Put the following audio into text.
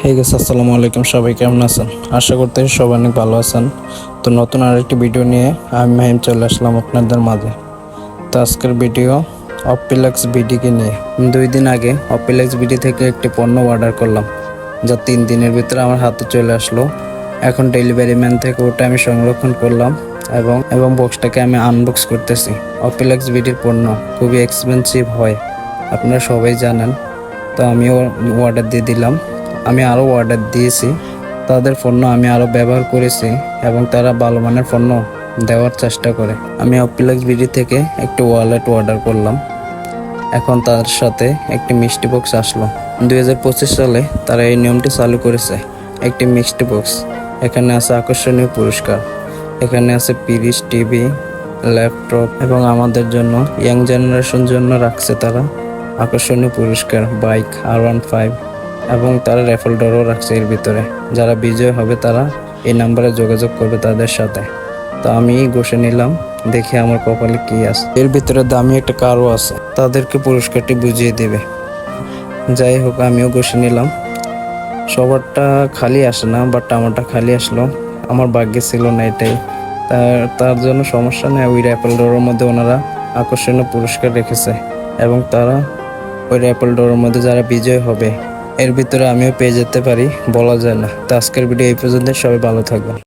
হে guess আসসালামু আলাইকুম, সবাই কেমন আছেন? আশা করতে সবাই অনেক ভালো আছেন। তো নতুন আরেকটি ভিডিও নিয়ে আমি মাহিম চলে আসলাম আপনাদের মাঝে। তো আজকের ভিডিও অপিলাক্স বিডিকে নিয়ে। 2 দিন আগে অপিলাক্স বিডি থেকে একটি পণ্য অর্ডার করলাম, যা 3 দিনের ভিতরে আমার হাতে চলে আসলো। এখন ডেলিভারি ম্যান থেকে ওটা আমি সংরক্ষণ করলাম এবং বক্সটাকে আমি আনবক্স করতেছি। অপিলাক্স বিডির পণ্য খুবই এক্সপেন্সিভ হয়, আপনারা সবাই জানেন। তো আমিও অর্ডার দিয়ে দিলাম। আমি আরও অর্ডার দিয়েছি, তাদের পণ্য আমি আরও ব্যবহার করেছি এবং তারা ভালো মানের পণ্য দেওয়ার চেষ্টা করে। আমি অপিলাক্স বিডি থেকে একটি ওয়ালেট অর্ডার করলাম, এখন তার সাথে একটি মিষ্টি বক্স আসলো। 2025 সালে তারা এই নিয়মটি চালু করেছে, একটি মিষ্টি বক্স। এখানে আছে আকর্ষণীয় পুরস্কার, এখানে আছে 30 টিভি, ল্যাপটপ এবং আমাদের জন্য ইয়াং জেনারেশন জন্য রাখছে তারা আকর্ষণীয় পুরস্কার বাইক R15 এবং তারা রেফেল ড্রও রাখছে এর ভিতরে। যারা বিজয় হবে তারা এই নাম্বারে যোগাযোগ করবে তাদের সাথে। তো আমি ঘষে নিলাম, দেখি আমার কপালে কি আছে। এর ভিতরে দামি একটা কারও আছে, তাদেরকে পুরস্কারটি বুঝিয়ে দেবে। যাই হোক, আমিও ঘষে নিলাম। সবারটা খালি আসে না, বাট আমারটা খালি আসলো। আমার ভাগ্যে ছিল না এটাই। তার জন্য সমস্যা নেই। ওই র্যাপেল ড্রর মধ্যে ওনারা আকর্ষণীয় পুরস্কার রেখেছে এবং তারা ওই র্যাপেল ড্রর মধ্যে যারা বিজয় হবে এর ভিতরে আমিও পেয়ে যেতে পারি, বলা যায় না। তো আজকের ভিডিও এই পর্যন্ত, সবাই ভালো থাকবেন।